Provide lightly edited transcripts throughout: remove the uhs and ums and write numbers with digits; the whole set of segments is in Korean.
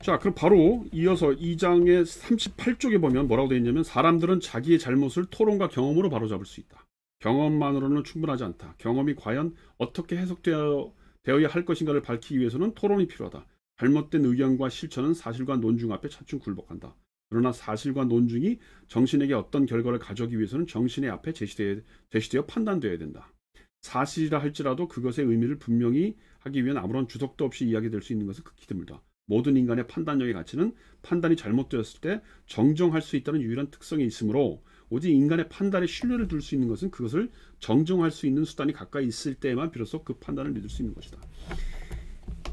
자, 그럼 바로 이어서 2장의 38쪽에 보면 뭐라고 되어 있냐면 사람들은 자기의 잘못을 토론과 경험으로 바로잡을 수 있다. 경험만으로는 충분하지 않다. 경험이 과연 어떻게 해석되어야 할 것인가를 밝히기 위해서는 토론이 필요하다. 잘못된 의견과 실천은 사실과 논증 앞에 차츰 굴복한다. 그러나 사실과 논증이 정신에게 어떤 결과를 가져오기 위해서는 정신의 앞에 제시되어 판단되어야 된다. 사실이라 할지라도 그것의 의미를 분명히 하기 위한 아무런 주석도 없이 이야기될 수 있는 것은 극히 드물다. 모든 인간의 판단력의 가치는 판단이 잘못되었을 때 정정할 수 있다는 유일한 특성이 있으므로 오직 인간의 판단에 신뢰를 둘 수 있는 것은 그것을 정정할 수 있는 수단이 가까이 있을 때에만 비로소 그 판단을 믿을 수 있는 것이다.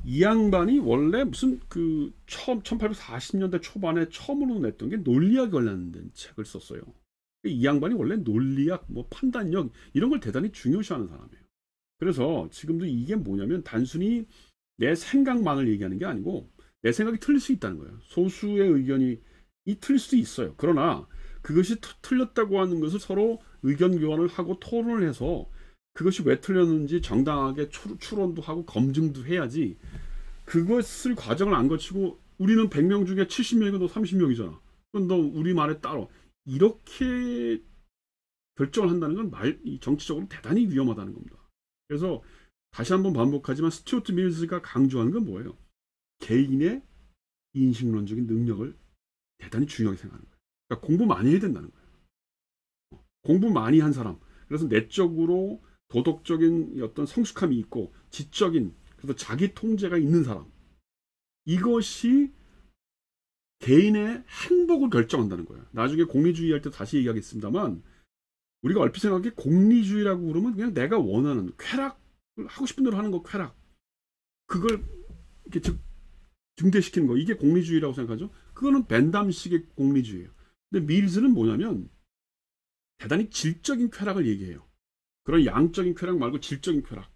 이 양반이 원래 무슨 그 1840년대 초반에 처음으로 냈던 게 논리학에 관련된 책을 썼어요. 이 양반이 원래 논리학, 뭐 판단력 이런 걸 대단히 중요시하는 사람이에요. 그래서 지금도 이게 뭐냐면 단순히 내 생각만을 얘기하는 게 아니고 내 생각이 틀릴 수 있다는 거예요. 소수의 의견이 틀릴 수도 있어요. 그러나 그것이 틀렸다고 하는 것을 서로 의견 교환을 하고 토론을 해서 그것이 왜 틀렸는지 정당하게 추론도 하고 검증도 해야지, 그것을 과정을 안 거치고 우리는 100명 중에 70명이고 너 30명이잖아. 그럼 너 우리 말에 따라 이렇게 결정을 한다는 건 정치적으로 대단히 위험하다는 겁니다. 그래서 다시 한번 반복하지만 스튜어트 밀스가 강조하는 건 뭐예요? 개인의 인식론적인 능력을 대단히 중요하게 생각하는 거예요. 그러니까 공부 많이 해야 된다는 거예요. 공부 많이 한 사람, 그래서 내적으로 도덕적인 어떤 성숙함이 있고 지적인, 그래서 자기 통제가 있는 사람, 이것이 개인의 행복을 결정한다는 거예요. 나중에 공리주의 할 때 다시 얘기하겠습니다만 우리가 얼핏 생각해 공리주의라고 그러면 그냥 내가 원하는 쾌락을 하고 싶은 대로 하는 거, 쾌락, 그걸 이렇게 증대시키는 거, 이게 공리주의라고 생각하죠. 그거는 벤담식의 공리주의예요. 근데 밀즈는 뭐냐면 대단히 질적인 쾌락을 얘기해요. 그런 양적인 쾌락 말고 질적인 쾌락.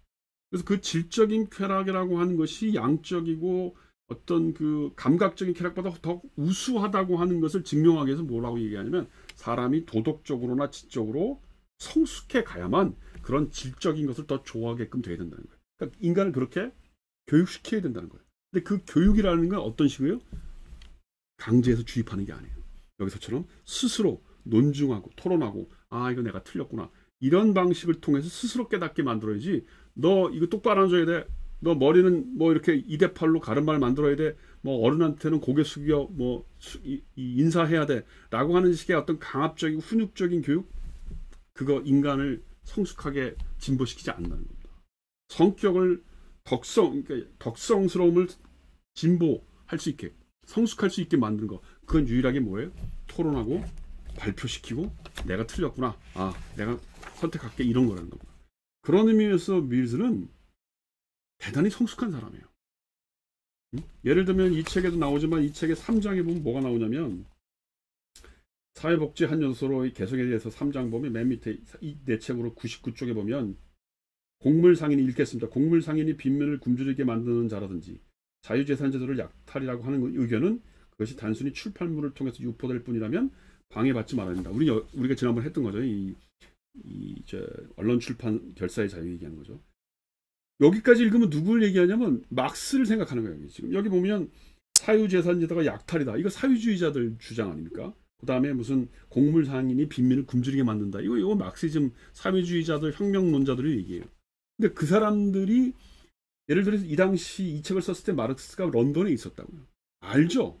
그래서 그 질적인 쾌락이라고 하는 것이 양적이고 어떤 그 감각적인 쾌락보다 더 우수하다고 하는 것을 증명하기 위해서 뭐라고 얘기하냐면 사람이 도덕적으로나 지적으로 성숙해 가야만 그런 질적인 것을 더 좋아하게끔 돼야 된다는 거예요. 그러니까 인간을 그렇게 교육시켜야 된다는 거예요. 근데 그 교육이라는 건 어떤 식이에요? 강제해서 주입하는 게 아니에요. 여기서처럼 스스로 논증하고 토론하고, 아 이거 내가 틀렸구나, 이런 방식을 통해서 스스로 깨닫게 만들어야지. 너 이거 똑바로 앉아야 돼. 너 머리는 뭐 이렇게 2대8로 가른말 만들어야 돼. 뭐 어른한테는 고개 숙여 뭐 인사해야 돼. 라고 하는 식의 어떤 강압적이고 훈육적인 교육, 그거 인간을 성숙하게 진보시키지 않는다는 겁니다. 성격을 그러니까 덕성스러움을 진보할 수 있게, 성숙할 수 있게 만드는 거, 그건 유일하게 뭐예요? 토론하고 발표시키고 내가 틀렸구나, 아 내가 선택할게, 이런 거라는 겁니다. 그런 의미에서 밀즈는 대단히 성숙한 사람이에요. 예를 들면 이 책에도 나오지만 이 책의 3장에 보면 뭐가 나오냐면 사회복지 한 요소로 개성에 대해서 3장 보면 맨 밑에 이 내 책으로 99쪽에 보면 곡물상인이 읽겠습니다. 곡물상인이 빈면을 굶주리게 만드는 자라든지 자유재산제도를 약탈이라고 하는 의견은 그것이 단순히 출판물을 통해서 유포될 뿐이라면 방해받지 말아야 된다. 우리가 지난번에 했던 거죠. 언론 출판 결사의 자유 얘기하는 거죠. 여기까지 읽으면 누구를 얘기하냐면 막스를 생각하는 거예요. 지금 여기 보면 사유재산제도가 약탈이다. 이거 사유주의자들 주장 아닙니까? 그 다음에 무슨 곡물상인이 빈민을 굶주리게 만든다. 이거 막시즘 사회주의자들, 혁명론자들의 얘기예요. 근데 그 사람들이 예를 들어서 이 당시 이 책을 썼을 때 마르크스가 런던에 있었다고요. 알죠?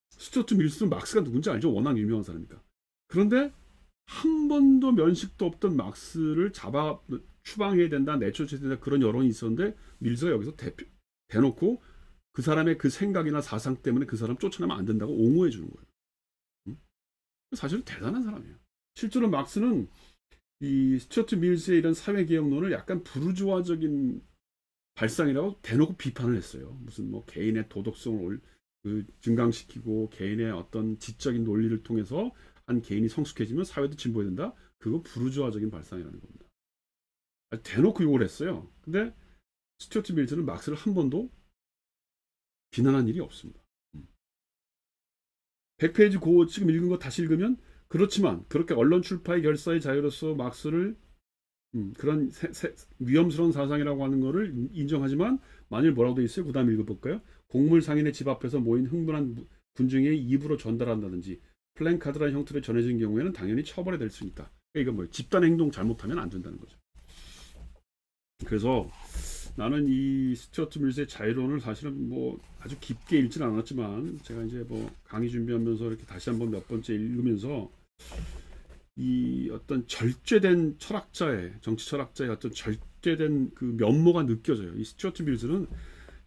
스튜어트 밀스는 막스가 누군지 알죠? 워낙 유명한 사람이니까. 그런데 한 번도 면식도 없던 막스를 추방해야 된다, 내쫓아야 된다, 그런 여론이 있었는데 밀스가 여기서 대놓고 그 사람의 그 생각이나 사상 때문에 그 사람 쫓아내면 안 된다고 옹호해 주는 거예요. 사실은 대단한 사람이에요. 실제로 막스는 이 스튜어트 밀스의 이런 사회개혁론을 약간 부르주아적인 발상이라고 대놓고 비판을 했어요. 무슨 뭐 개인의 도덕성을 증강시키고 개인의 어떤 지적인 논리를 통해서 한 개인이 성숙해지면 사회도 진보해야 된다. 그거 부르주아적인 발상이라는 겁니다. 대놓고 욕을 했어요. 근데 스튜어트 밀스는 막스를 한 번도 비난한 일이 없습니다. 100페이지 고 지금 읽은 거 다시 읽으면, 그렇지만 그렇게 언론 출판의 결사의 자유로서 막스를 그런 위험스러운 사상이라고 하는 것을 인정하지만 만일 뭐라고 돼 있어요? 그 다음 읽어볼까요? 곡물 상인의 집 앞에서 모인 흥분한 군중의 입으로 전달한다든지 플랜카드라는 형태로 전해진 경우에는 당연히 처벌이 될 수 있다. 그러니까 이건 뭐예요? 집단 행동 잘못하면 안 된다는 거죠. 그래서 나는 이 스튜어트 밀스의 자유론을 사실은 뭐 아주 깊게 읽지는 않았지만 제가 이제 뭐 강의 준비하면서 이렇게 다시 한번 몇 번째 읽으면서 이 어떤 절제된 철학자의, 정치 철학자의 어떤 절제된 그 면모가 느껴져요. 이 스튜어트 밀스는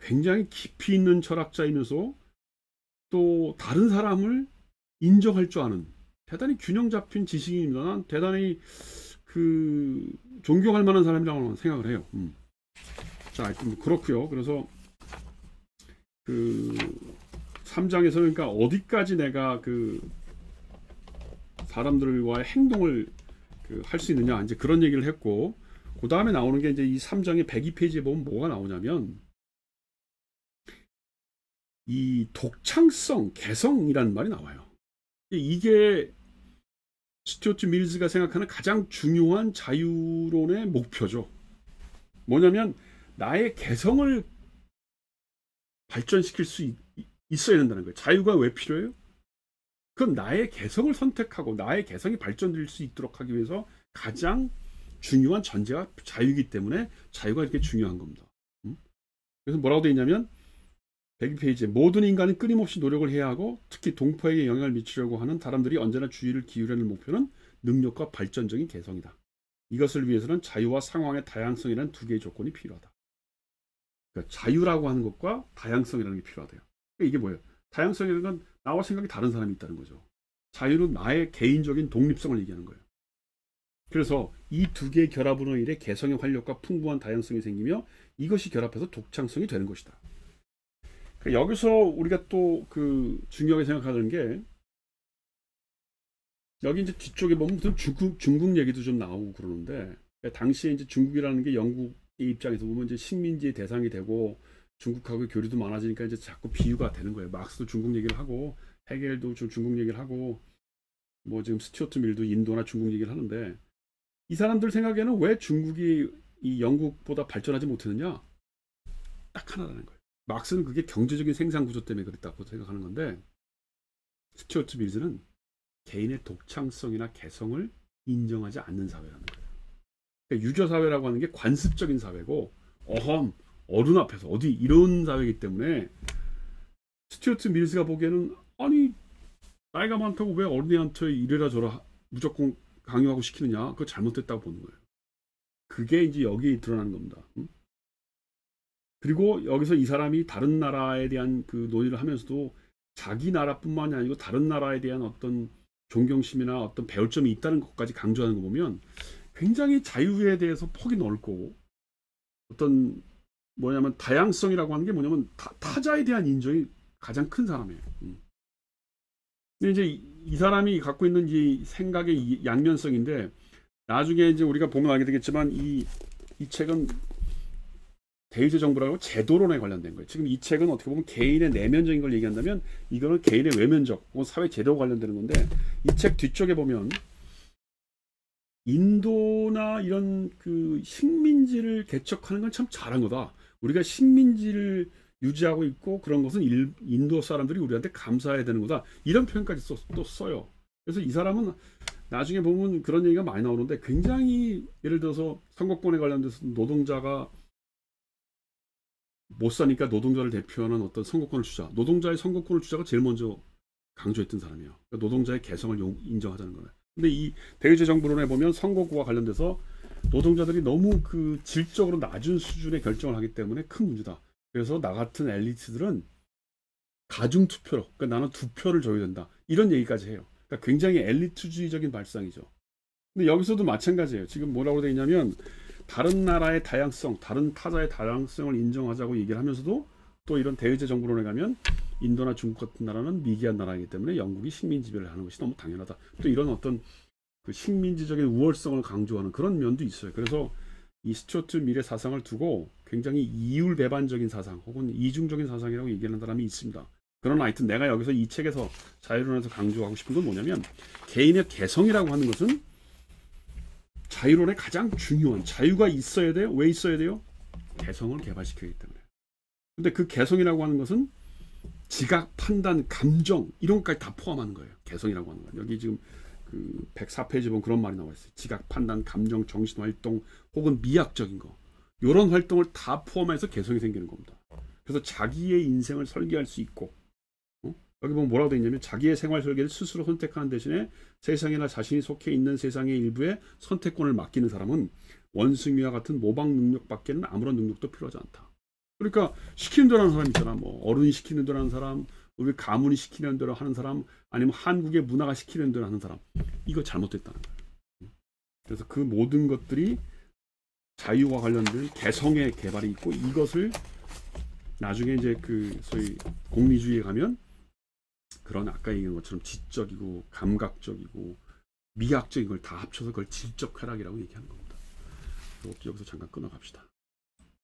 굉장히 깊이 있는 철학자이면서 또 다른 사람을 인정할 줄 아는 대단히 균형 잡힌 지식인입니다. 난 대단히 그 존경할 만한 사람이라고 생각을 해요. 자, 그렇고요. 그래서 그 3장에서 그러니까 어디까지 내가 그 사람들과의 행동을 할 수 있느냐 이제 그런 얘기를 했고, 그 다음에 나오는 게 이제 이 3장의 102페이지에 보면 뭐가 나오냐면 이 독창성, 개성이라는 말이 나와요. 이게 스튜어트 밀스가 생각하는 가장 중요한 자유론의 목표죠. 뭐냐면 나의 개성을 발전시킬 수 있어야 된다는 거예요. 자유가 왜 필요해요? 그럼 나의 개성을 선택하고 나의 개성이 발전될 수 있도록 하기 위해서 가장 중요한 전제가 자유이기 때문에 자유가 이렇게 중요한 겁니다. 그래서 뭐라고 되어 있냐면 102페이지에 모든 인간은 끊임없이 노력을 해야 하고 특히 동포에게 영향을 미치려고 하는 사람들이 언제나 주의를 기울이는 목표는 능력과 발전적인 개성이다. 이것을 위해서는 자유와 상황의 다양성이라는 두 개의 조건이 필요하다. 그러니까 자유라고 하는 것과 다양성이라는 게 필요하대요. 그러니까 이게 뭐예요? 다양성이라는 건 나와 생각이 다른 사람이 있다는 거죠. 자유는 나의 개인적인 독립성을 얘기하는 거예요. 그래서 이 두 개의 결합으로 인해 개성의 활력과 풍부한 다양성이 생기며 이것이 결합해서 독창성이 되는 것이다. 그러니까 여기서 우리가 또 그 중요하게 생각하는 게 여기 이제 뒤쪽에 보면 중국 얘기도 좀 나오고 그러는데 당시에 이제 중국이라는 게 영국의 입장에서 보면 이제 식민지의 대상이 되고 중국하고 교류도 많아지니까 이제 자꾸 비유가 되는 거예요. 막스도 중국 얘기를 하고 헤겔도 좀 중국 얘기를 하고 뭐 지금 스튜어트 밀도 인도나 중국 얘기를 하는데 이 사람들 생각에는 왜 중국이 이 영국보다 발전하지 못했느냐? 딱 하나라는 거예요. 막스는 그게 경제적인 생산 구조 때문에 그랬다고 생각하는 건데 스튜어트 밀즈는 개인의 독창성이나 개성을 인정하지 않는 사회라는 거예요. 그러니까 유교 사회라고 하는 게 관습적인 사회고 어른 앞에서 어디 이런 사회이기 때문에 스튜어트 밀즈가 보기에는 아니 나이가 많다고 왜 어린애한테 이래라 저라 무조건 강요하고 시키느냐, 그거 잘못됐다고 보는 거예요. 그게 이제 여기 드러나는 겁니다. 그리고 여기서 이 사람이 다른 나라에 대한 그 논의를 하면서도 자기 나라뿐만이 아니고 다른 나라에 대한 어떤 존경심이나 어떤 배울 점이 있다는 것까지 강조하는 거 보면 굉장히 자유에 대해서 폭이 넓고 어떤 뭐냐면 다양성이라고 하는 게 뭐냐면 타자에 대한 인정이 가장 큰 사람이에요. 근데 이제 이 사람이 갖고 있는 이 생각의 양면성인데 나중에 이제 우리가 보면 알게 되겠지만 이 책은 대의제 정부라고 제도론에 관련된 거예요. 지금 이 책은 어떻게 보면 개인의 내면적인 걸 얘기한다면 이거는 개인의 외면적 혹은 사회 제도와 관련되는 건데 이 책 뒤쪽에 보면 인도나 이런 그 식민지를 개척하는 건 참 잘한 거다. 우리가 식민지를 유지하고 있고 그런 것은 인도 사람들이 우리한테 감사해야 되는 거다. 이런 표현까지 또 써요. 그래서 이 사람은 나중에 보면 그런 얘기가 많이 나오는데 굉장히 예를 들어서 선거권에 관련돼서 노동자가 못 사니까 노동자를 대표하는 어떤 선거권을 주자. 노동자의 선거권을 주자가 제일 먼저 강조했던 사람이에요. 그러니까 노동자의 개성을 인정하자는 거예요. 근데 이 대의제 정부론에 보면 선거구와 관련돼서 노동자들이 너무 그 질적으로 낮은 수준의 결정을 하기 때문에 큰 문제다. 그래서 나 같은 엘리트들은 가중 투표로, 그러니까 나는 두 표를 줘야 된다. 이런 얘기까지 해요. 그러니까 굉장히 엘리트주의적인 발상이죠. 근데 여기서도 마찬가지예요. 지금 뭐라고 되어 있냐면 다른 나라의 다양성, 다른 타자의 다양성을 인정하자고 얘기를 하면서도 또 이런 대의제 정부론에 가면 인도나 중국 같은 나라는 미개한 나라이기 때문에 영국이 식민 지배를 하는 것이 너무 당연하다. 또 이런 어떤 그 식민지적인 우월성을 강조하는 그런 면도 있어요. 그래서 이 스튜어트 밀의 사상을 두고 굉장히 이율배반적인 사상 혹은 이중적인 사상이라고 얘기하는 사람이 있습니다. 그러나 하여튼 내가 여기서 이 책에서 자유론에서 강조하고 싶은 건 뭐냐면 개인의 개성이라고 하는 것은 자유론의 가장 중요한 자유가 있어야 돼요. 왜 있어야 돼요? 개성을 개발시키기 때문에. 근데 그 개성이라고 하는 것은 지각, 판단, 감정 이런 것까지 다 포함하는 거예요. 개성이라고 하는 건. 여기 지금 그 104페이지 보면 그런 말이 나와 있어요. 지각, 판단, 감정, 정신활동 혹은 미학적인 거. 이런 활동을 다 포함해서 개성이 생기는 겁니다. 그래서 자기의 인생을 설계할 수 있고 여기 보면 뭐라고 되어 있냐면 자기의 생활 설계를 스스로 선택하는 대신에 세상이나 자신이 속해 있는 세상의 일부에 선택권을 맡기는 사람은 원숭이와 같은 모방 능력밖에는 아무런 능력도 필요하지 않다. 그러니까 시키는 대로 하는 사람 있잖아. 뭐 어른이 시키는 대로 하는 사람, 우리 가문이 시키는 대로 하는 사람, 아니면 한국의 문화가 시키는 대로 하는 사람. 이거 잘못됐다는 거예요. 그래서 그 모든 것들이 자유와 관련된 개성의 개발이 있고 이것을 나중에 이제 그 소위 공리주의에 가면 그런 아까 얘기한 것처럼 지적이고 감각적이고 미학적인 걸 다 합쳐서 그걸 질적 쾌락이라고 얘기하는 겁니다. 여기서 잠깐 끊어갑시다.